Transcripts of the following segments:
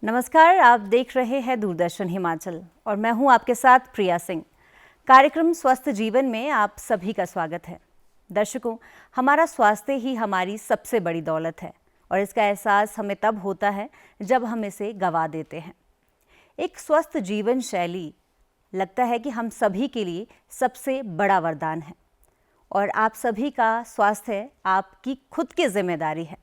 नमस्कार, आप देख रहे हैं दूरदर्शन हिमाचल और मैं हूं आपके साथ प्रिया सिंह। कार्यक्रम स्वस्थ जीवन में आप सभी का स्वागत है। दर्शकों, हमारा स्वास्थ्य ही हमारी सबसे बड़ी दौलत है और इसका एहसास हमें तब होता है जब हम इसे गंवा देते हैं। एक स्वस्थ जीवन शैली लगता है कि हम सभी के लिए सबसे बड़ा वरदान है और आप सभी का स्वास्थ्य आपकी खुद की जिम्मेदारी है।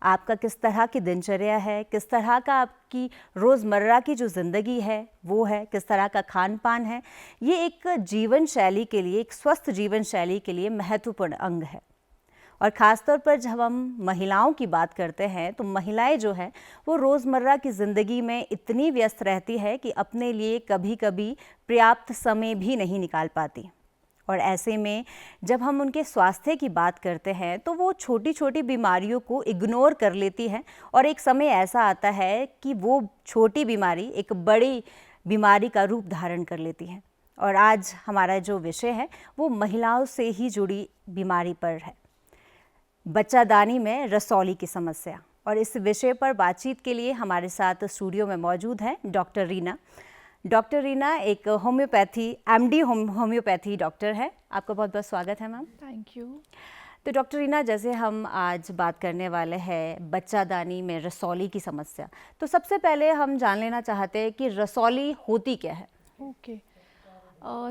आपका किस तरह की दिनचर्या है, किस तरह का आपकी रोज़मर्रा की जो ज़िंदगी है वो है, किस तरह का खान पान है, ये एक जीवन शैली के लिए, एक स्वस्थ जीवन शैली के लिए महत्वपूर्ण अंग है। और ख़ासतौर पर जब हम महिलाओं की बात करते हैं तो महिलाएं जो है वो रोज़मर्रा की ज़िंदगी में इतनी व्यस्त रहती है कि अपने लिए कभी कभी पर्याप्त समय भी नहीं निकाल पाती। और ऐसे में जब हम उनके स्वास्थ्य की बात करते हैं तो वो छोटी छोटी बीमारियों को इग्नोर कर लेती है और एक समय ऐसा आता है कि वो छोटी बीमारी एक बड़ी बीमारी का रूप धारण कर लेती है। और आज हमारा जो विषय है वो महिलाओं से ही जुड़ी बीमारी पर है, बच्चादानी में रसौली की समस्या। और इस विषय पर बातचीत के लिए हमारे साथ स्टूडियो में मौजूद हैं डॉक्टर रीना। डॉक्टर रीना एक होम्योपैथी एमडी होम्योपैथी डॉक्टर है। आपका बहुत बहुत स्वागत है मैम। Thank you. तो डॉक्टर रीना, जैसे हम आज बात करने वाले हैं बच्चादानी में रसौली की समस्या, तो सबसे पहले हम जान लेना चाहते हैं कि रसौली होती क्या है। ओके।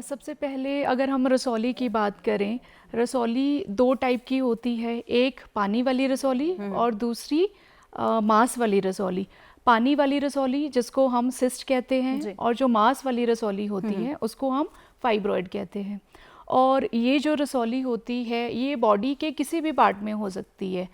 सबसे पहले अगर हम रसौली की बात करें, रसौली दो टाइप की होती है, एक पानी वाली रसौली और दूसरी मांस वाली रसौली। पानी वाली रसौली जिसको हम सिस्ट कहते हैं और जो मांस वाली रसौली होती है उसको हम फाइब्रॉइड कहते हैं। और ये जो रसौली होती है ये बॉडी के किसी भी पार्ट में हो सकती है।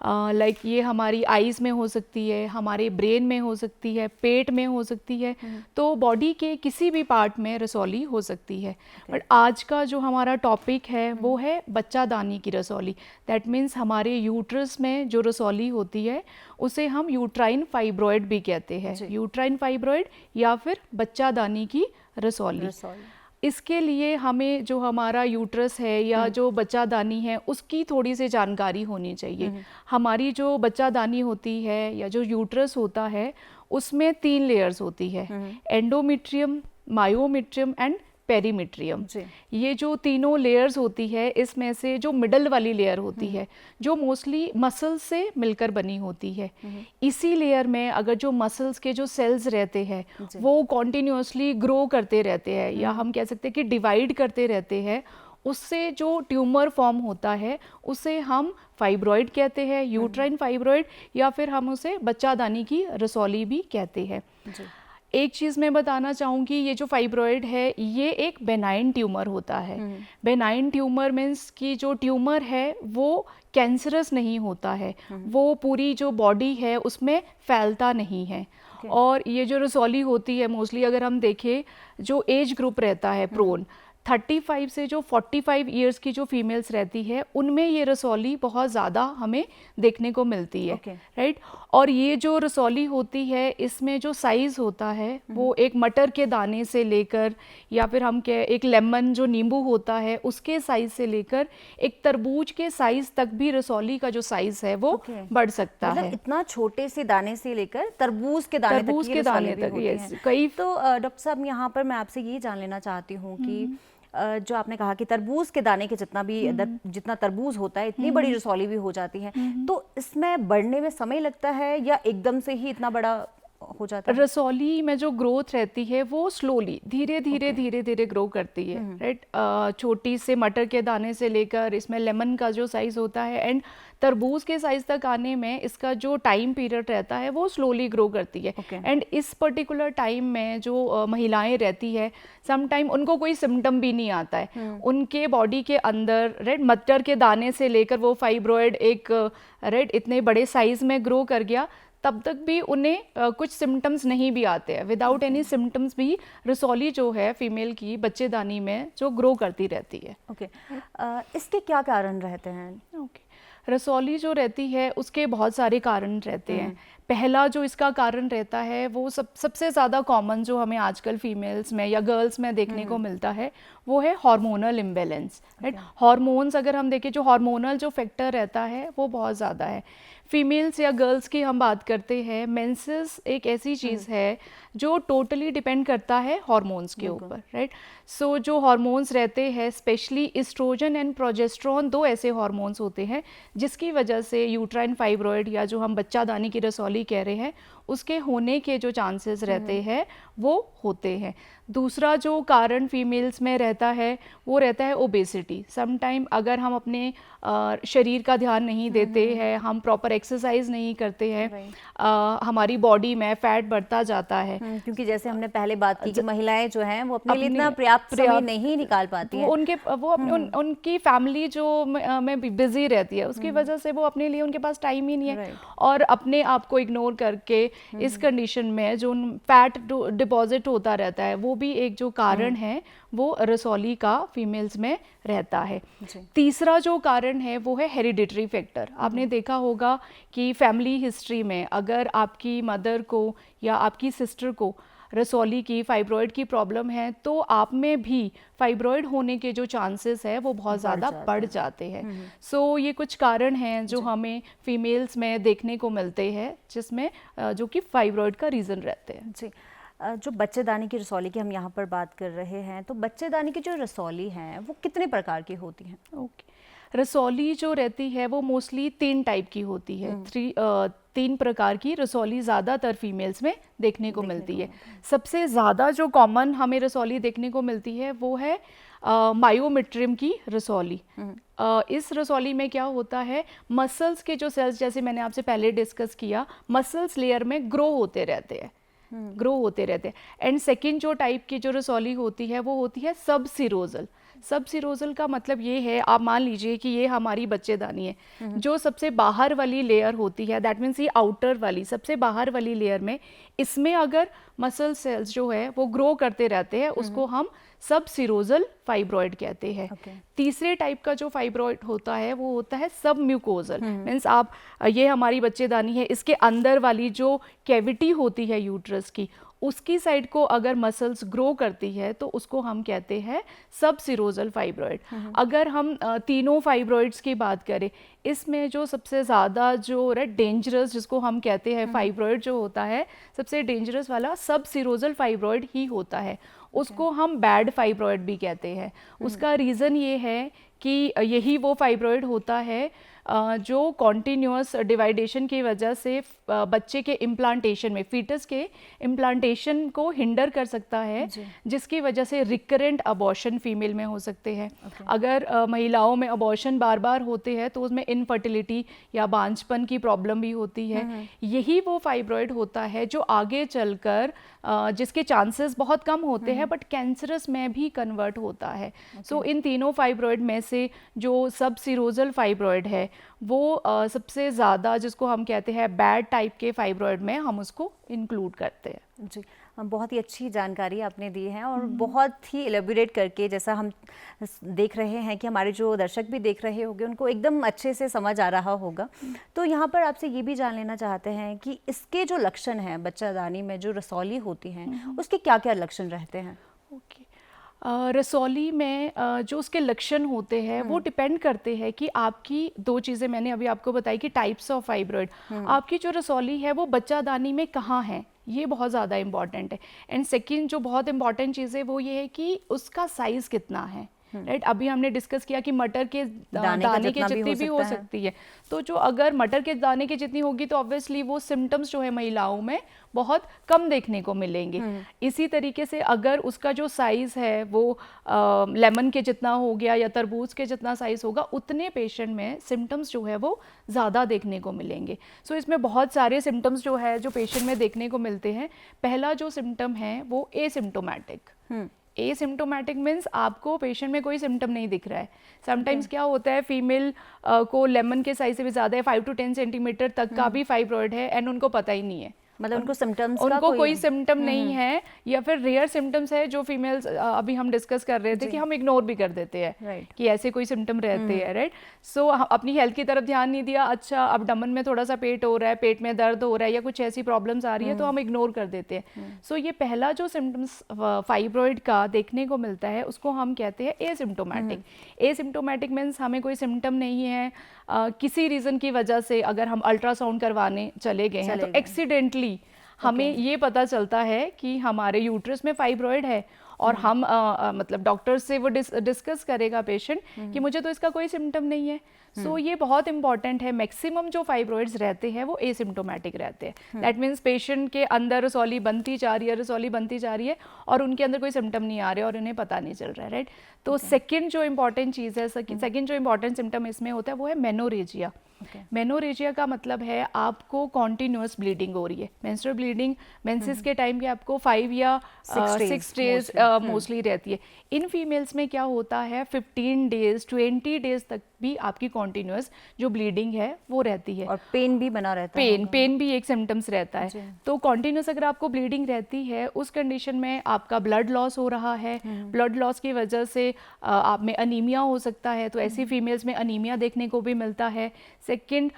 लाइक ये हमारी आईज़ में हो सकती है, हमारे ब्रेन में हो सकती है, पेट में हो सकती है, तो बॉडी के किसी भी पार्ट में रसौली हो सकती है। बट आज का जो हमारा टॉपिक है वो है बच्चादानी की रसौली। दैट मीन्स हमारे यूट्रस में जो रसौली होती है उसे हम यूट्राइन फाइब्रॉइड भी कहते हैं, यूट्राइन फाइब्रॉइड या फिर बच्चादानी की रसौली। इसके लिए हमें जो हमारा यूट्रस है या जो बच्चादानी है उसकी थोड़ी सी जानकारी होनी चाहिए। हमारी जो बच्चादानी होती है या जो यूट्रस होता है उसमें 3 लेयर्स होती है, एंडोमेट्रियम, मायोमेट्रियम एंड पेरीमेट्रियम। ये जो तीनों लेयर्स होती है इसमें से जो मिडल वाली लेयर होती है जो मोस्टली मसल्स से मिलकर बनी होती है, इसी लेयर में अगर जो मसल्स के जो सेल्स रहते हैं वो कॉन्टिन्यूसली ग्रो करते रहते हैं या हम कह सकते हैं कि डिवाइड करते रहते हैं, उससे जो ट्यूमर फॉर्म होता है उसे हम फाइब्रॉइड कहते हैं, यूट्राइन फाइब्रॉइड, या फिर हम उसे बच्चादानी की रसौली भी कहते हैं। एक चीज़ मैं बताना चाहूँगी, ये जो फाइब्रॉइड है ये एक बेनाइन ट्यूमर होता है। बेनाइन ट्यूमर मीन्स कि जो ट्यूमर है वो कैंसरस नहीं होता है, वो पूरी जो बॉडी है उसमें फैलता नहीं है। और ये जो रसौली होती है मोस्टली अगर हम देखें जो एज ग्रुप रहता है प्रोन 35 से जो 45 ईयर्स की जो फीमेल्स रहती है उनमें ये रसौली बहुत ज़्यादा हमें देखने को मिलती है, राइट। और ये जो रसौली होती है इसमें जो साइज़ होता है वो एक मटर के दाने से लेकर या फिर हम एक लेमन जो नींबू होता है उसके साइज़ से लेकर एक तरबूज के साइज़ तक भी रसौली का जो साइज़ है वो बढ़ सकता है। इतना छोटे से दाने से लेकर तरबूज के दाने तक यस। कई तो डॉक्टर साहब यहाँ पर मैं आपसे ये जान लेना चाहती हूँ कि जो आपने कहा कि तरबूज के दाने के जितना तरबूज होता है इतनी बड़ी रसौली भी हो जाती है, तो इसमें बढ़ने में समय लगता है या एकदम से ही इतना बड़ा हो जाता है? रसौली में जो ग्रोथ रहती है वो स्लोली धीरे धीरे ग्रो करती है, राइट। छोटी से मटर के दाने से लेकर इसमें लेमन का जो साइज होता है एंड तरबूज के साइज तक आने में इसका जो टाइम पीरियड रहता है वो स्लोली ग्रो करती है। एंड इस पर्टिकुलर टाइम में जो महिलाएं रहती है सम टाइम उनको कोई सिम्टम भी नहीं आता है, उनके बॉडी के अंदर राइट मटर के दाने से लेकर वो फाइब्रॉइड एक राइट इतने बड़े साइज में ग्रो कर गया तब तक भी उन्हें कुछ सिम्टम्स नहीं भी आते हैं। विदाउट एनी सिम्टम्स भी रसौली जो है फीमेल की बच्चेदानी में जो ग्रो करती रहती है। इसके क्या कारण रहते हैं? रसौली जो रहती है उसके बहुत सारे कारण रहते हैं। पहला जो इसका कारण रहता है वो सबसे ज़्यादा कॉमन जो हमें आजकल फीमेल्स में या गर्ल्स में देखने को मिलता है वो है हार्मोनल इम्बैलेंस, राइट। हार्मोन्स अगर हम देखें जो हार्मोनल जो फैक्टर रहता है वो बहुत ज़्यादा है। फीमेल्स या गर्ल्स की हम बात करते हैं, मेंसेस एक ऐसी चीज़ है जो टोटली डिपेंड करता है हार्मोन्स के ऊपर, राइट। सो जो हार्मोन्स रहते हैं, स्पेशली एस्ट्रोजन एंड प्रोजेस्टेरोन, दो ऐसे हार्मोन्स होते हैं जिसकी वजह से यूट्राइन फाइब्रॉइड या जो हम बच्चादानी की रसौली कह रहे हैं उसके होने के जो चांसेस रहते हैं वो होते हैं। दूसरा जो कारण फीमेल्स में रहता है वो रहता है ओबेसिटी। समटाइम अगर हम अपने शरीर का ध्यान नहीं देते हैं, हम प्रॉपर एक्सरसाइज नहीं करते हैं, हमारी बॉडी में फैट बढ़ता जाता है। क्योंकि जैसे हमने पहले बात की कि महिलाएं जो हैं वो अपने लिए इतना पर्याप्त समय नहीं निकाल पाती हैं। उनकी फैमिली जो में बिजी रहती है उसकी वजह से वो अपने लिए उनके पास टाइम ही नहीं है, और अपने आप को इग्नोर करके इस कंडीशन में जो फैट डिपॉजिट होता रहता है वो भी एक जो कारण है वो रसौली का फीमेल्स में रहता है। तीसरा जो कारण है वो है हेरिडिटरी फैक्टर। आपने देखा होगा कि फैमिली हिस्ट्री में अगर आपकी मदर को या आपकी सिस्टर को रसौली की फाइब्रॉइड की प्रॉब्लम है तो आप में भी फाइब्रॉइड होने के जो चांसेस है वो बहुत ज़्यादा बढ़ जाते हैं। सो ये कुछ कारण हैं जो हमें फीमेल्स में देखने को मिलते हैं जिसमें जो कि फाइब्रॉइड का रीज़न रहते हैं। जी, जो बच्चेदानी की रसौली की हम यहाँ पर बात कर रहे हैं, तो बच्चेदानी की जो रसौली हैं वो कितने प्रकार की होती हैं? ओके, रसौली जो रहती है वो मोस्टली 3 टाइप की होती है। 3 प्रकार की रसौली ज़्यादातर फीमेल्स में देखने को मिलती है। सबसे ज़्यादा जो कॉमन हमें रसौली देखने को मिलती है वो है मायोमेट्रियम की रसौली। इस रसौली में क्या होता है, मसल्स के जो सेल्स, जैसे मैंने आपसे पहले डिस्कस किया, मसल्स लेयर में ग्रो होते रहते हैं। एंड सेकंड जो टाइप की जो रसौली होती है वो होती है सब सिरोजल। सब सिरोजल का मतलब ये है, आप मान लीजिए कि ये हमारी बच्चेदानी है, जो सबसे बाहर वाली लेयर होती है, दैट मीन्स ये आउटर वाली सबसे बाहर वाली लेयर में, इसमें अगर मसल सेल्स जो है वो ग्रो करते रहते हैं उसको हम सब सिरोजल फाइब्रॉइड कहते हैं। तीसरे टाइप का जो फाइब्रॉइड होता है वो होता है सब म्यूकोजल। मीन्स आप ये हमारी बच्चेदानी है, इसके अंदर वाली जो कैविटी होती है यूट्रस की, उसकी साइड को अगर मसल्स ग्रो करती है तो उसको हम कहते हैं सब सिरोजल फाइब्रॉइड। अगर हम तीनों फाइब्रॉइड्स की बात करें, इसमें जो सबसे ज़्यादा जो डेंजरस जिसको हम कहते हैं फाइब्रॉइड जो होता है, सबसे डेंजरस वाला सब सिरोजल फाइब्रॉइड ही होता है। उसको हम बैड फाइब्रॉइड भी कहते हैं। उसका रीज़न ये है कि यही वो फाइब्रॉइड होता है जो कॉन्टीन्यूअस डिवाइडेशन की वजह से बच्चे के इम्प्लांटेशन में, फीटस के इम्प्लांटेशन को हिंडर कर सकता है, जिसकी वजह से रिकरेंट अबॉर्शन फीमेल में हो सकते हैं। अगर महिलाओं में अबॉर्शन बार बार होते हैं तो उसमें इनफर्टिलिटी या बांझपन की प्रॉब्लम भी होती है। यही वो फाइब्रॉइड होता है जो आगे चलकर जिसके चांसेस बहुत कम होते हैं बट कैंसरस में भी कन्वर्ट होता है। सो इन तीनों फाइब्रॉइड में से जो सब सिरोजल फाइब्रॉइड है वो सबसे ज़्यादा, जिसको हम कहते हैं बैड टाइप के फाइब्रॉइड में, हम उसको इंक्लूड करते हैं। जी, बहुत ही अच्छी जानकारी आपने दी है और बहुत ही एलेबोरेट करके, जैसा हम देख रहे हैं कि हमारे जो दर्शक भी देख रहे होंगे उनको एकदम अच्छे से समझ आ रहा होगा। तो यहाँ पर आपसे ये भी जान लेना चाहते हैं कि इसके जो लक्षण हैं, बच्चादानी में जो रसौली होती हैं उसके क्या क्या लक्षण रहते हैं? ओके, रसौली में जो उसके लक्षण होते हैं वो डिपेंड करते हैं कि आपकी, दो चीज़ें मैंने अभी आपको बताई कि टाइप्स ऑफ फाइब्रॉइड, आपकी जो रसौली है वो बच्चादानी में कहाँ है, ये बहुत ज़्यादा इम्पॉर्टेंट है। एंड सेकंड जो बहुत इंपॉर्टेंट चीज़ है वो ये है कि उसका साइज़ कितना है, राइट। अभी हमने डिस्कस किया कि मटर के दाने के जितनी भी हो सकती है, तो जो अगर मटर के दाने की जितनी होगी तो ऑब्वियसली वो सिम्टम्स जो है महिलाओं में बहुत कम देखने को मिलेंगे। इसी तरीके से अगर उसका जो साइज़ है वो लेमन के जितना हो गया या तरबूज के जितना साइज़ होगा, उतने पेशेंट में सिम्टम्स जो है वो ज़्यादा देखने को मिलेंगे। सो इसमें बहुत सारे सिम्टम्स जो है जो पेशेंट में देखने को मिलते हैं। पहला जो सिम्टम है वो एसिम्टोमेटिक। एसिम्टोमेटिक मीन्स आपको पेशेंट में कोई सिम्टम नहीं दिख रहा है। समटाइम्स क्या होता है, फीमेल को लेमन के साइज से भी ज़्यादा है, 5 to 10 सेंटीमीटर तक का भी फाइब्रॉइड है एंड उनको पता ही नहीं है, मतलब उनको सिम्टम्स का उनको कोई सिम्टम नहीं है, या फिर रेयर सिम्टम्स है जो फीमेल्स अभी हम डिस्कस कर रहे थे कि हम इग्नोर भी कर देते हैं कि ऐसे कोई सिम्टम रहते हैं, राइट। सो अपनी हेल्थ की तरफ ध्यान नहीं दिया, अच्छा अब अबडोमेन में थोड़ा सा पेट हो रहा है, पेट में दर्द हो रहा है या कुछ ऐसी प्रॉब्लम्स आ रही है तो हम इग्नोर कर देते हैं। सो ये पहला जो सिम्टम्स फाइब्रॉइड का देखने को मिलता है उसको हम कहते हैं एसिम्टोमेटिक। एसिम्टोमेटिक मीन्स हमें कोई सिम्टम नहीं है, किसी रीज़न की वजह से अगर हम अल्ट्रासाउंड करवाने चले गए हैं तो एक्सीडेंटली हमें ये पता चलता है कि हमारे यूट्रस में फाइब्रॉइड है, और हम मतलब डॉक्टर से वो डिस्कस करेगा पेशेंट कि मुझे तो इसका कोई सिम्टम नहीं है। सो ये बहुत इंपॉर्टेंट है। मैक्सिमम जो फाइब्रॉइड्स रहते हैं वो एसिम्टोमेटिक रहते हैं। दैट मीन्स पेशेंट के अंदर रसौली बनती जा रही है, रसौली बनती जा रही है और उनके अंदर कोई सिम्टम नहीं आ रहे और उन्हें पता नहीं चल रहा है, राइट। तो सेकंड जो इंपॉर्टेंट चीज़ है, सेकंड जो इंपॉर्टेंट सिम्टम इसमें होता है वो है मेनोरेजिया। मेनोरेजिया का मतलब है आपको कॉन्टिन्यूअस ब्लीडिंग हो रही है। मेंस्ट्रुअल ब्लीडिंग मेंसेस के टाइम पे आपको 5 या 6 डेज मोस्टली रहती है। इन फीमेल्स में क्या होता है 15 डेज 20 डेज तक भी आपकी कॉन्टिन्यूअस जो ब्लीडिंग है वो रहती है, और पेन भी बना रहता है। पेन भी एक सिम्टम्स रहता है। तो कॉन्टिन्यूअस अगर आपको ब्लीडिंग रहती है उस कंडीशन में आपका ब्लड लॉस हो रहा है, ब्लड लॉस की वजह से आप में अनीमिया हो सकता है, तो ऐसी फीमेल्स में अनीमिया देखने को भी मिलता है। सेकंड,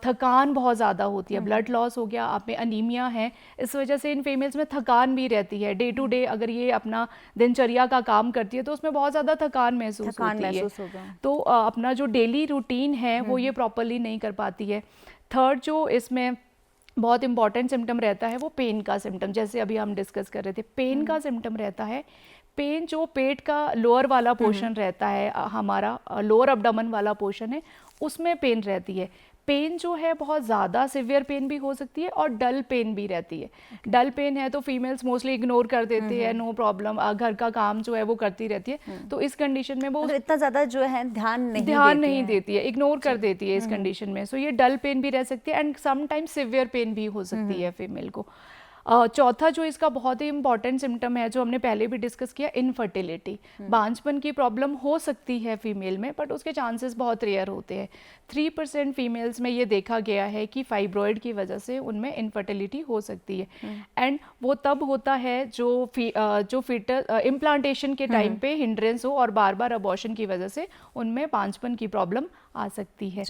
थकान बहुत ज़्यादा होती है, ब्लड लॉस हो गया, आप में अनीमिया है, इस वजह से इन फीमेल्स में थकान भी रहती है। डे टू डे अगर ये अपना दिनचर्या का काम करती है तो उसमें बहुत ज़्यादा थकान महसूस होती है, तो अपना जो डेली रूटीन है वो ये प्रॉपरली नहीं कर पाती है। थर्ड जो इसमें बहुत इंपॉर्टेंट सिम्टम रहता है वो पेन का सिम्टम, जैसे अभी हम डिस्कस कर रहे थे। पेन का सिम्टम रहता है, पेन जो पेट का लोअर वाला पोर्शन रहता है, हमारा लोअर अबडोमेन वाला पोर्शन है, उसमें पेन रहती है। पेन जो है बहुत ज़्यादा सिवियर पेन भी हो सकती है और डल पेन भी रहती है। डल पेन है तो फीमेल्स मोस्टली इग्नोर कर देते हैं, नो प्रॉब्लम, घर का काम जो है वो करती रहती है। तो इस कंडीशन में वो इतना ज़्यादा जो है ध्यान नहीं देती है, इग्नोर कर देती है इस कंडीशन में। सो ये डल पेन भी रह सकती है एंड समटाइम्स सिवियर पेन भी हो सकती है फीमेल को। चौथा जो इसका बहुत ही इंपॉर्टेंट सिम्टम है जो हमने पहले भी डिस्कस किया, इनफर्टिलिटी। बांझपन की प्रॉब्लम हो सकती है फीमेल में, बट उसके चांसेस बहुत रेयर होते हैं। 3% फीमेल्स में ये देखा गया है कि फाइब्रॉइड की वजह से उनमें इनफर्टिलिटी हो सकती है, एंड वो तब होता है जो फीटस इम्प्लांटेशन के टाइम पे हिंड्रेंस हो और बार बार अबॉर्शन की वजह से उनमें बांझपन की प्रॉब्लम आ सकती है।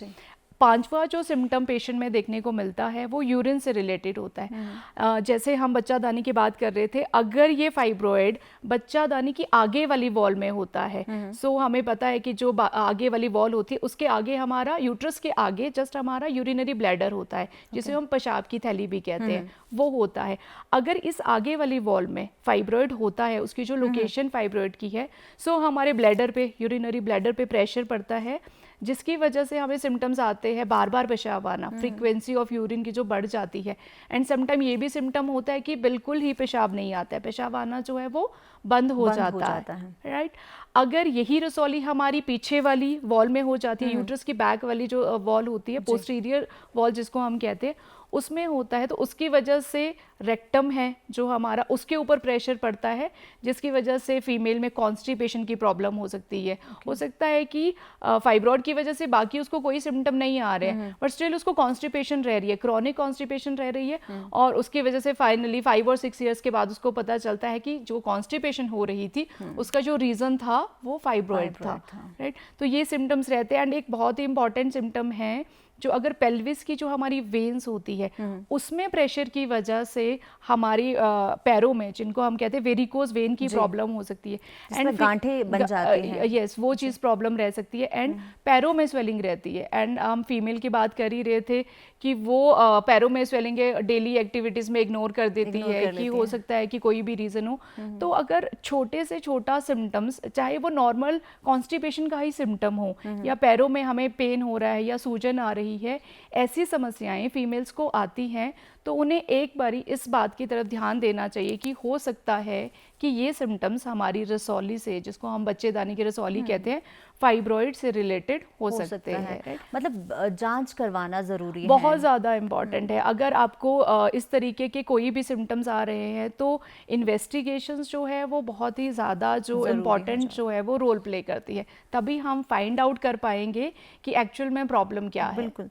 पांचवा जो सिम्टम पेशेंट में देखने को मिलता है वो यूरिन से रिलेटेड होता है। जैसे हम बच्चादानी की बात कर रहे थे, अगर ये फाइब्रॉइड बच्चादानी की आगे वाली वॉल में होता है, सो हमें पता है कि जो आगे वाली वॉल होती है उसके आगे हमारा यूट्रस के आगे जस्ट हमारा यूरिनरी ब्लैडर होता है, जिसे हम पेशाब की थैली भी कहते हैं, वो होता है। अगर इस आगे वाली वॉल में फाइब्रॉइड होता है, उसकी जो लोकेशन फाइब्रॉइड की है, सो हमारे ब्लैडर पे, यूरिनरी ब्लैडर पे प्रेशर पड़ता है, जिसकी वजह से हमें सिम्टम्स आते हैं बार बार पेशाब आना, फ्रीक्वेंसी ऑफ यूरिन की जो बढ़ जाती है। एंड समटाइम ये भी सिम्टम होता है कि बिल्कुल ही पेशाब नहीं आता है, पेशाब आना जो है वो बंद हो जाता है, राइट। अगर यही रसौली हमारी पीछे वाली वॉल में हो जाती है, यूट्रस की बैक वाली जो वॉल होती है, पोस्टीरियर वॉल जिसको हम कहते हैं, उसमें होता है, तो उसकी वजह से रेक्टम है जो हमारा, उसके ऊपर प्रेशर पड़ता है, जिसकी वजह से फीमेल में कॉन्स्टिपेशन की प्रॉब्लम हो सकती है। हो सकता है कि फाइब्रॉइड की वजह से बाकी उसको कोई सिम्टम नहीं आ रहे हैं, बट स्टिल उसको कॉन्स्टिपेशन रह रही है, क्रॉनिक कॉन्स्टिपेशन रह रही है, और उसकी वजह से फाइनली 5 और 6 ईयर्स के बाद उसको पता चलता है कि जो कॉन्स्टिपेशन हो रही थी उसका जो रीज़न था वो फाइब्रॉइड था, राइट। तो ये सिम्टम्स रहते हैं। एंड एक बहुत ही इंपॉर्टेंट सिम्टम है जो अगर पेल्विस की जो हमारी वेन्स होती है उसमें प्रेशर की वजह से हमारी पैरों में, जिनको हम कहते हैं वेरिकोज वेन की प्रॉब्लम हो सकती है, एंड गांठें बन जाती हैं, यस, वो चीज़ प्रॉब्लम रह सकती है, एंड पैरों में स्वेलिंग रहती है। एंड हम फीमेल की बात कर ही रहे थे कि वो पैरों में स्वेलिंग डेली एक्टिविटीज़ में इग्नोर कर देती है कि हो सकता है कि कोई भी रीज़न हो। तो अगर छोटे से छोटा सिम्टम्स, चाहे वो नॉर्मल कॉन्स्टिपेशन का ही सिम्टम हो या पैरों में हमें पेन हो रहा है या सूजन आ रही है, ऐसी समस्याएं फीमेल्स को आती हैं, तो उन्हें एक बारी इस बात की तरफ ध्यान देना चाहिए कि हो सकता है कि ये सिम्टम्स हमारी रसौली से, जिसको हम बच्चेदानी की रसौली कहते हैं, फाइब्रॉइड से रिलेटेड हो सकते हैं। मतलब जांच करवाना ज़रूरी है, बहुत ज़्यादा इम्पॉर्टेंट है। अगर आपको इस तरीके के कोई भी सिम्टम्स आ रहे हैं तो इन्वेस्टिगेशंस जो है वो बहुत ही ज़्यादा जो इम्पॉर्टेंट जो है वो रोल प्ले करती है, तभी हम फाइंड आउट कर पाएंगे कि एक्चुअल में प्रॉब्लम क्या है। बिल्कुल।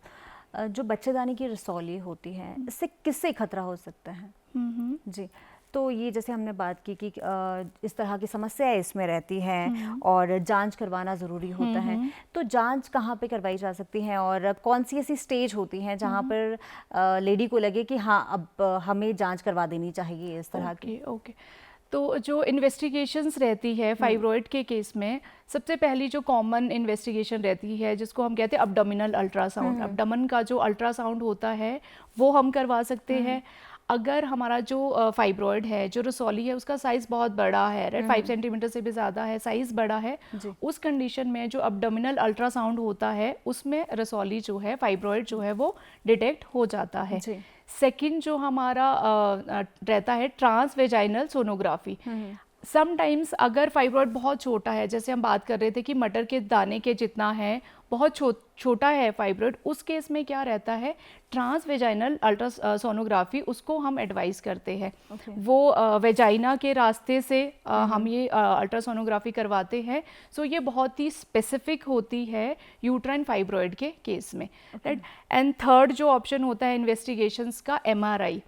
जो बच्चेदानी की रसौली होती है, इससे किससे खतरा हो सकता है? जी, तो ये जैसे हमने बात की कि इस तरह की समस्याएं इसमें रहती हैं और जांच करवाना ज़रूरी होता है। तो जांच कहाँ पे करवाई जा सकती है और कौन सी ऐसी स्टेज होती हैं जहाँ पर लेडी को लगे कि हाँ अब हमें जांच करवा देनी चाहिए इस तरह की? ओके। तो जो इन्वेस्टिगेशंस रहती है फाइब्रॉइड के केस में, सबसे पहली जो कॉमन इन्वेस्टिगेशन रहती है जिसको हम कहते हैं अब्डोमिनल अल्ट्रासाउंड। अब्डोमेन का जो अल्ट्रासाउंड होता है वो हम करवा सकते हैं। अगर हमारा जो फाइब्रॉइड है, जो रसौली है, उसका साइज़ बहुत बड़ा है, राइट, 5 सेंटीमीटर से भी ज़्यादा है, साइज़ बड़ा है, उस कंडीशन में जो अब्डोमिनल अल्ट्रासाउंड होता है उसमें रसौली जो है, फाइब्रॉइड जो है वो डिटेक्ट हो जाता है। सेकंड जो हमारा रहता है ट्रांस वेजाइनल सोनोग्राफी। समटाइम्स अगर फाइब्रॉइड बहुत छोटा है, जैसे हम बात कर रहे थे कि मटर के दाने के जितना है, बहुत छोटा है फाइब्रॉइड, उस केस में क्या रहता है, ट्रांस वेजाइनल अल्ट्रा सोनोग्राफी उसको हम एडवाइस करते हैं। वो वेजाइना के रास्ते से हम ये अल्ट्रासोनोग्राफी करवाते हैं। सो ये बहुत ही स्पेसिफिक होती है यूट्राइन फाइब्रॉइड के केस में, राइट। एंड थर्ड जो ऑप्शन होता है इन्वेस्टिगेशंस का, MRI।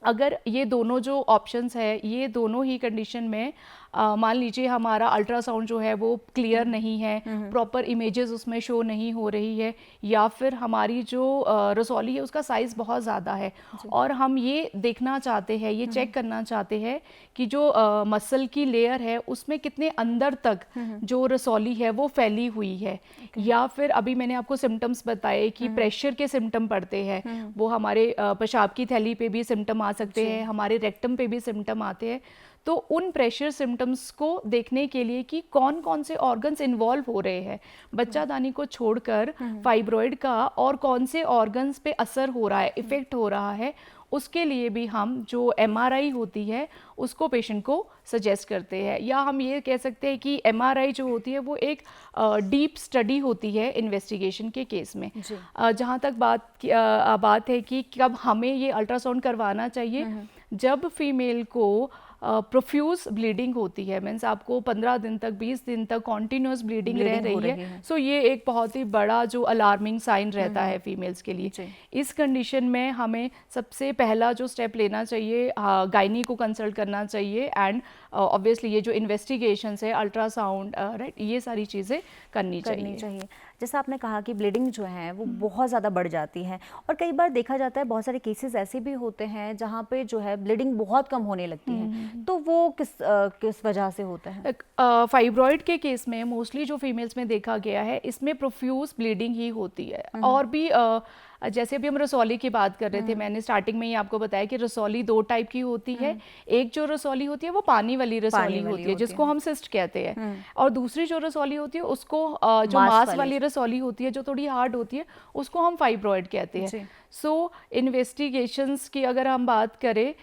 अगर ये दोनों जो ऑप्शंस है, ये दोनों ही कंडीशन में मान लीजिए हमारा अल्ट्रासाउंड जो है वो क्लियर नहीं है, प्रॉपर इमेजेस उसमें शो नहीं हो रही है, या फिर हमारी जो रसौली है उसका साइज़ बहुत ज़्यादा है और हम ये देखना चाहते हैं, ये चेक करना चाहते हैं कि जो मसल की लेयर है उसमें कितने अंदर तक जो रसौली है वो फैली हुई है, या फिर अभी मैंने आपको सिम्टम्स बताए कि प्रेशर के सिम्टम पड़ते हैं, वो हमारे पेशाब की थैली पे भी सिम्टम आ सकते हैं, हमारे रेक्टम पे भी सिम्टम आते हैं। तो उन प्रेशर सिम्टम्स को देखने के लिए कि कौन कौन से ऑर्गन्स इन्वॉल्व हो रहे हैं, बच्चादानी को छोड़कर फाइब्रॉइड का और कौन से ऑर्गन्स पे असर हो रहा है, इफेक्ट हो रहा है, उसके लिए भी हम जो MRI होती है उसको पेशेंट को सजेस्ट करते हैं। या हम ये कह सकते हैं कि MRI जो होती है वो एक डीप स्टडी होती है इन्वेस्टिगेशन के केस में। जहाँ तक बात है कि कब हमें ये अल्ट्रासाउंड करवाना चाहिए, जब फीमेल को प्रोफ्यूज ब्लीडिंग होती है, मीन्स आपको 15 दिन तक 20 दिन तक कॉन्टिन्यूस ब्लीडिंग रह रही है। सो ये एक बहुत ही बड़ा जो अलार्मिंग साइन रहता है फीमेल्स के लिए। इस कंडीशन में हमें सबसे पहला जो स्टेप लेना चाहिए, गायनी को कंसल्ट करना चाहिए, एंड ऑब्वियसली ये जो इन्वेस्टिगेशंस है, अल्ट्रासाउंड, राइट, ये सारी चीज़ें करनी चाहिए। जैसा आपने कहा कि ब्लीडिंग जो है वो बहुत ज़्यादा बढ़ जाती है, और कई बार देखा जाता है बहुत सारे केसेस ऐसे भी होते हैं जहाँ पे जो है ब्लीडिंग बहुत कम होने लगती है, तो वो किस वजह से होता है? फाइब्रॉइड के केस में मोस्टली जो फीमेल्स में देखा गया है, इसमें प्रोफ्यूज ब्लीडिंग ही होती है। और भी जैसे अभी हम रसौली की बात कर रहे थे, मैंने स्टार्टिंग में ही आपको बताया कि रसौली 2 टाइप की होती है। एक जो रसौली होती है वो पानी वाली रसौली होती है, जिसको हम सिस्ट कहते हैं, और दूसरी जो रसौली होती है उसको जो मांस वाली रसौली होती है, जो थोड़ी हार्ड होती है, उसको हम फाइब्रॉइड कहते हैं। सो इन्वेस्टिगेशंस की अगर हम बात करें,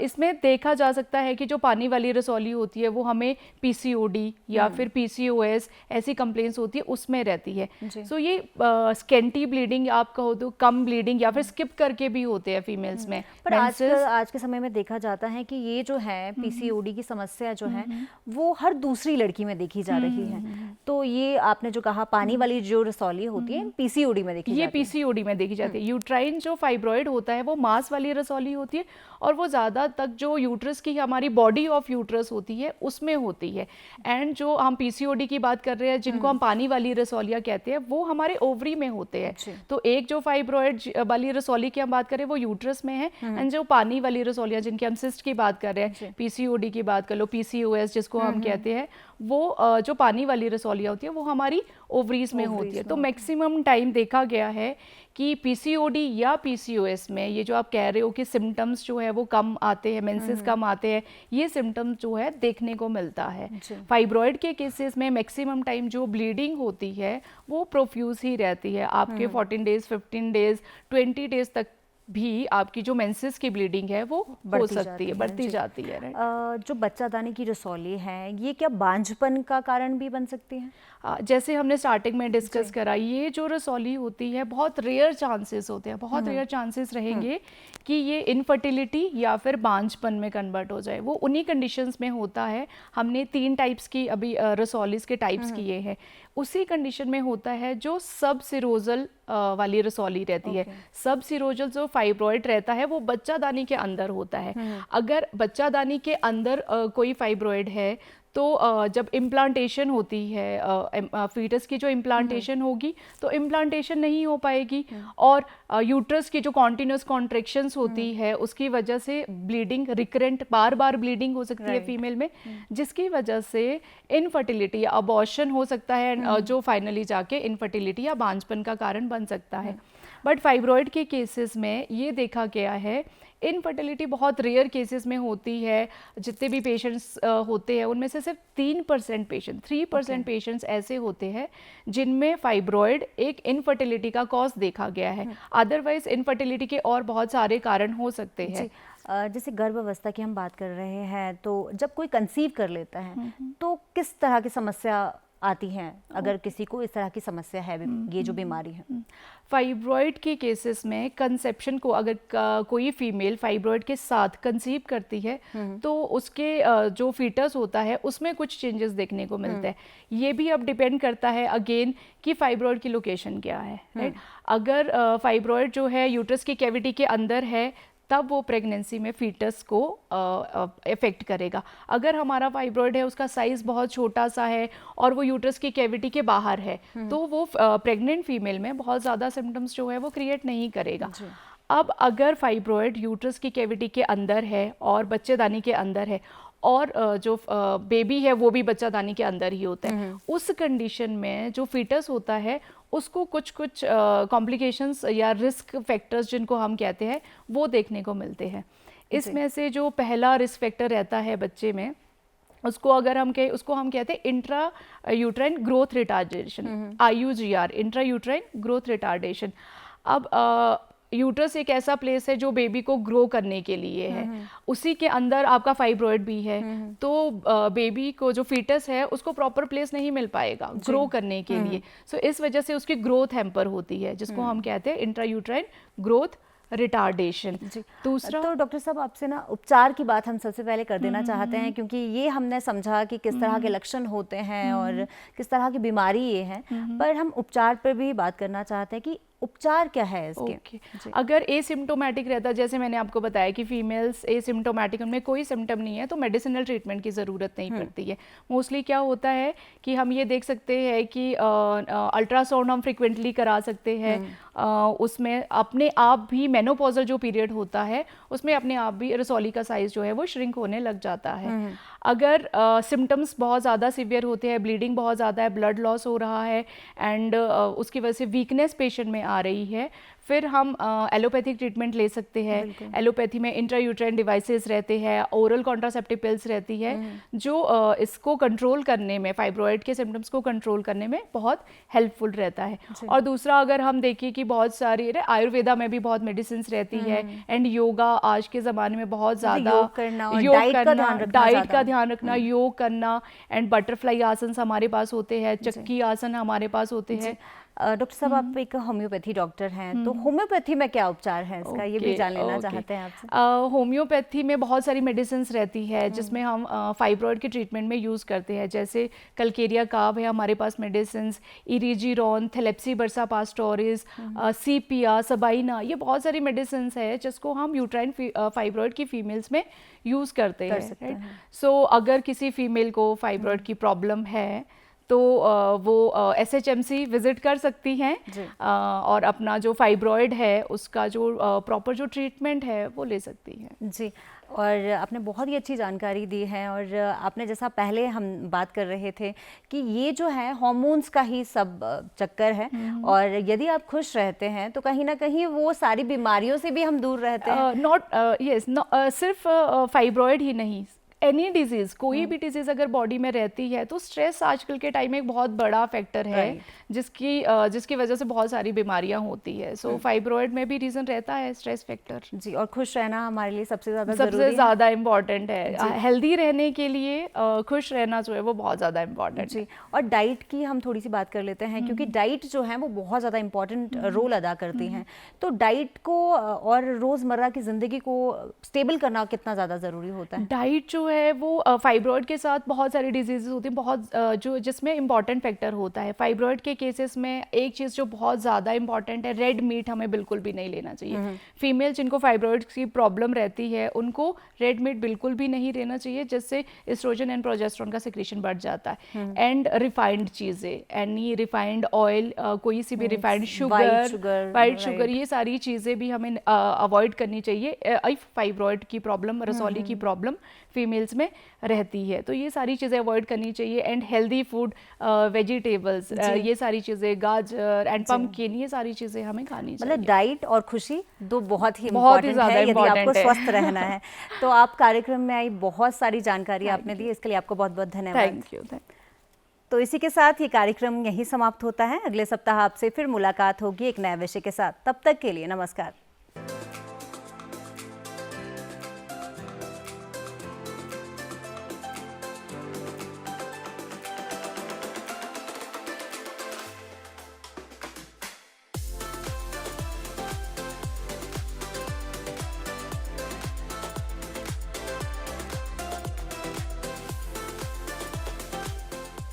इसमें देखा जा सकता है कि जो पानी वाली रसौली होती है वो हमें PCOD या फिर PCOS ऐसी कंप्लेंट्स होती है उसमें रहती है। सो ये स्केंटी ब्लीडिंग आप कहो तो कम ब्लीडिंग, या फिर स्किप करके भी होते हैं फीमेल्स में। पर आज के समय में देखा जाता है कि ये जो है PCOD की समस्या जो है वो हर दूसरी लड़की में देखी जा रही है। तो ये आपने जो कहा पानी वाली जो रसौली होती है PCOD में देखी जाती है। ये PCOD में देखी जाती है। यूट्राइन जो फाइब्रॉइड होता है वो मांस वाली रसौली होती है, और वो ज़्यादा तक जो यूट्रस की हमारी बॉडी ऑफ यूट्रस होती है उसमें होती है। एंड जो हम PCOD की बात कर रहे हैं, जिनको हम पानी वाली रसौलियाँ कहते हैं, वो हमारे ओवरी में होते हैं। तो एक जो फाइब्रॉइड वाली रसौली की हम बात करें वो यूट्रस में है, एंड जो पानी वाली रसौलियाँ जिनकी हम सिस्ट की बात कर रहे हैं, PCOD की बात कर लो, PCOS जिसको हम कहते हैं, वो जो पानी वाली रसौलियाँ होती है वो हमारी ओवरीज में होती है। तो मैक्सिमम टाइम देखा गया है कि PCOD या PCOS में ये जो आप कह रहे हो कि सिम्टम्स जो है वो कम आते हैं, मेंसेस कम आते हैं, ये सिम्टम्स जो है देखने को मिलता है। फाइब्रॉइड के केसेस में मैक्सिमम टाइम जो ब्लीडिंग होती है वो प्रोफ्यूज ही रहती है। आपके 14 डेज, 15 डेज, 20 डेज तक भी आपकी जो मेंसेस की ब्लीडिंग है वो हो सकती है, बढ़ती जाती है। जो बच्चादानी की रसौली है, ये क्या बांझपन का कारण भी बन सकती है? जैसे हमने स्टार्टिंग में डिस्कस करा, ये जो रसौली होती है बहुत रेयर चांसेस होते हैं, बहुत रेयर चांसेस रहेंगे कि ये इनफर्टिलिटी या फिर बांझपन में कन्वर्ट हो जाए। वो उन्हीं कंडीशंस में होता है। हमने 3 टाइप्स की अभी रसौलीज के टाइप्स किए हैं। उसी कंडीशन में होता है जो सब सिरोजल वाली रसौली रहती है। सब सिरोजल जो फाइब्रॉइड रहता है वो बच्चादानी के अंदर होता है। अगर बच्चादानी के अंदर कोई फाइब्रॉइड है तो जब इम्प्लांटेशन होती है फीटस की जो इम्प्लांटेशन होगी तो इम्प्लांटेशन नहीं हो पाएगी, और यूट्रस की जो कॉन्टिन्यूस कॉन्ट्रैक्शंस होती है उसकी वजह से ब्लीडिंग, रिकरेंट बार बार ब्लीडिंग हो सकती है फीमेल में, जिसकी वजह से इनफर्टिलिटी या अबॉर्शन हो सकता है, जो फाइनली जाके इनफर्टिलिटी या बांझपन का कारण बन सकता है। बट फाइब्रॉइड के केसेस में ये देखा गया है इनफर्टिलिटी बहुत रेयर केसेस में होती है। जितने भी पेशेंट्स होते हैं उनमें से सिर्फ 3% पेशेंट 3% पेशेंट्स ऐसे होते हैं जिनमें फाइब्रॉइड एक इनफर्टिलिटी का कॉज देखा गया है। अदरवाइज इनफर्टिलिटी के और बहुत सारे कारण हो सकते हैं। जैसे गर्भावस्था की हम बात कर रहे हैं, तो जब कोई कंसीव कर लेता है तो किस तरह की समस्या आती हैं, अगर किसी को इस तरह की समस्या है, ये जो बीमारी है? फाइब्रॉइड के केसेस में कंसेप्शन को अगर कोई फीमेल फाइब्रॉइड के साथ कंसीव करती है तो उसके जो फीटस होता है उसमें कुछ चेंजेस देखने को मिलते हैं। ये भी अब डिपेंड करता है अगेन कि फाइब्रॉइड की लोकेशन क्या है, राइट? अगर फाइब्रॉइड जो है यूट्रस की कैविटी के अंदर है तब वो प्रेगनेंसी में फीटस को इफेक्ट करेगा। अगर हमारा फाइब्रॉइड है उसका साइज बहुत छोटा सा है और वो यूट्रस की कैविटी के बाहर है तो वो प्रेग्नेंट फीमेल में बहुत ज़्यादा सिम्टम्स जो है वो क्रिएट नहीं करेगा। अब अगर फाइब्रॉइड यूट्रस की कैविटी के अंदर है और बच्चेदानी के अंदर है और जो बेबी है वो भी बच्चादानी के अंदर ही होता है, उस कंडीशन में जो फीटस होता है उसको कुछ कॉम्प्लिकेशंस या रिस्क फैक्टर्स जिनको हम कहते हैं वो देखने को मिलते हैं। इसमें से जो पहला रिस्क फैक्टर रहता है बच्चे में उसको अगर हम उसको हम कहते हैं intra uterine growth retardation, IUGR, intra uterine growth retardation. अब यूट्रस एक ऐसा प्लेस है जो बेबी को ग्रो करने के लिए है, उसी के अंदर आपका फाइब्रॉइड भी है, तो बेबी को जो फीटस है उसको प्रॉपर प्लेस नहीं मिल पाएगा ग्रो करने के लिए। सो इस वजह से उसकी ग्रोथ हैम्पर होती है जिसको हम कहते हैं इंट्रायूट्राइन ग्रोथ रिटार्डेशन। दूसरा तो डॉक्टर साहब आपसे ना उपचार की बात हम सबसे पहले कर देना चाहते हैं, क्योंकि ये हमने समझा कि किस तरह के लक्षण होते हैं और किस तरह की बीमारी ये है, पर हम उपचार पर भी बात करना चाहते हैं कि उपचार क्या है इसके? अगर एसिम्प्टोमेटिक रहता है, जैसे मैंने आपको बताया कि फीमेल्स एसिम्प्टोमेटिक, उनमें कोई सिम्टम नहीं है तो मेडिसिनल ट्रीटमेंट की ज़रूरत नहीं पड़ती है। मोस्टली क्या होता है कि हम ये देख सकते हैं कि अल्ट्रासाउंड हम फ्रिक्वेंटली करा सकते हैं, उसमें अपने आप भी मेनोपॉजल जो पीरियड होता है उसमें अपने आप भी रसौली का साइज़ जो है वो श्रिंक होने लग जाता है। अगर सिम्टम्स बहुत ज़्यादा सीवियर होते हैं, ब्लीडिंग बहुत ज़्यादा है, ब्लड लॉस हो रहा है एंड उसकी वजह से वीकनेस पेशेंट में आ रही है, फिर हम एलोपैथिक ट्रीटमेंट ले सकते हैं। एलोपैथी में इंट्रायूट्राइन डिवाइसेस रहते हैं, ओरल कॉन्ट्रासेप्टिव पिल्स रहती है जो इसको कंट्रोल करने में, फाइब्रॉइड के सिम्टम्स को कंट्रोल करने में बहुत हेल्पफुल रहता है। और दूसरा अगर हम देखिए कि बहुत सारी आयुर्वेदा में भी बहुत मेडिसिन रहती है एंड योगा आज के ज़माने में बहुत ज़्यादा, योग करना, डाइट का ध्यान रखना, योग करना एंड बटरफ्लाई आसन हमारे पास होते हैं, चक्की आसन हमारे पास होते हैं। डॉक्टर साहब आप एक होम्योपैथी डॉक्टर हैं, तो होम्योपैथी में क्या उपचार है इसका, ये भी जान लेना चाहते हैं आपसे। होम्योपैथी में बहुत सारी मेडिसिन रहती है जिसमें हम फाइब्रॉइड के ट्रीटमेंट में यूज़ करते हैं, जैसे कलकेरिया काव है हमारे पास मेडिसिन, इरिजीरोन, थेलेप्सी बर्सा पास्टोरिस, सीपिया, सबाइना, ये बहुत सारी मेडिसिन है जिसको हम यूट्राइन फाइब्रॉइड की फीमेल्स में यूज़ करते हैं। सो अगर किसी फीमेल को फाइब्रॉइड की प्रॉब्लम है तो वो SHMC विजिट कर सकती हैं और अपना जो फाइब्रॉइड है उसका जो प्रॉपर जो ट्रीटमेंट है वो ले सकती हैं। जी, और आपने बहुत ही अच्छी जानकारी दी है, और आपने जैसा पहले हम बात कर रहे थे कि ये जो है हार्मोन्स का ही सब चक्कर है, और यदि आप खुश रहते हैं तो कहीं ना कहीं वो सारी बीमारियों से भी हम दूर रहते हैं। सिर्फ फाइब्रॉइड ही नहीं, एनी डिजीज़, कोई भी डिजीज़ अगर बॉडी में रहती है तो स्ट्रेस आजकल के टाइम में एक बहुत बड़ा फैक्टर है जिसकी वजह से बहुत सारी बीमारियां होती है। सो फाइब्रॉइड में भी रीज़न रहता है स्ट्रेस फैक्टर। जी, और खुश रहना हमारे लिए सबसे ज़्यादा इम्पॉर्टेंट है। हेल्दी रहने के लिए खुश रहना जो है वो बहुत ज़्यादा इम्पॉर्टेंट है। और डाइट की हम थोड़ी सी बात कर लेते हैं, क्योंकि डाइट जो है वो बहुत ज़्यादा इम्पॉर्टेंट रोल अदा करती हैं। तो डाइट को और रोज़मर्रा की ज़िंदगी को स्टेबल करना कितना ज़्यादा ज़रूरी होता है? डाइट जो है वो फाइब्रॉइड के साथ बहुत सारी डिजीजेस होती हैं, बहुत जो जिसमें इंपॉर्टेंट फैक्टर होता है। फाइब्रॉइड के केसेस में एक चीज़ जो बहुत ज़्यादा इंपॉर्टेंट है, रेड मीट हमें बिल्कुल भी नहीं लेना चाहिए। फीमेल जिनको फाइब्रॉइड की प्रॉब्लम रहती है उनको रेड मीट बिल्कुल भी नहीं लेना चाहिए, जिससे एस्ट्रोजन एंड प्रोजेस्टेरोन का सिक्रीशन बढ़ जाता है। एंड रिफाइंड चीज़ें, एनी रिफाइंड ऑयल, कोई सी भी रिफाइंड शुगर, वाइट शुगर, ये सारी चीज़ें भी हमें अवॉइड करनी चाहिए इफ फाइब्रॉइड की प्रॉब्लम, रसौली की प्रॉब्लम फीमेल्स में रहती है। तो ये सारी चीज़ें अवॉइड करनी चाहिए। एंड हेल्दी फूड, वेजिटेबल्स, ये सारी चीज़ें, गाजर एंड पम्पकिन, ये सारी चीज़ें हमें खानी चाहिए। मतलब डाइट और खुशी दो बहुत ही बहुत ही इम्पोर्टेंट ज़्यादा है यदि आपको इम्पोर्टेंट है। स्वस्थ रहना है। तो आप कार्यक्रम में आई, बहुत सारी जानकारी आपने दी, इसके लिए आपको बहुत बहुत धन्यवाद। Thank you. तो इसी के साथ ये कार्यक्रम यहीं समाप्त होता है। अगले सप्ताह आपसे फिर मुलाकात होगी एक नए विषय के साथ। तब तक के लिए नमस्कार।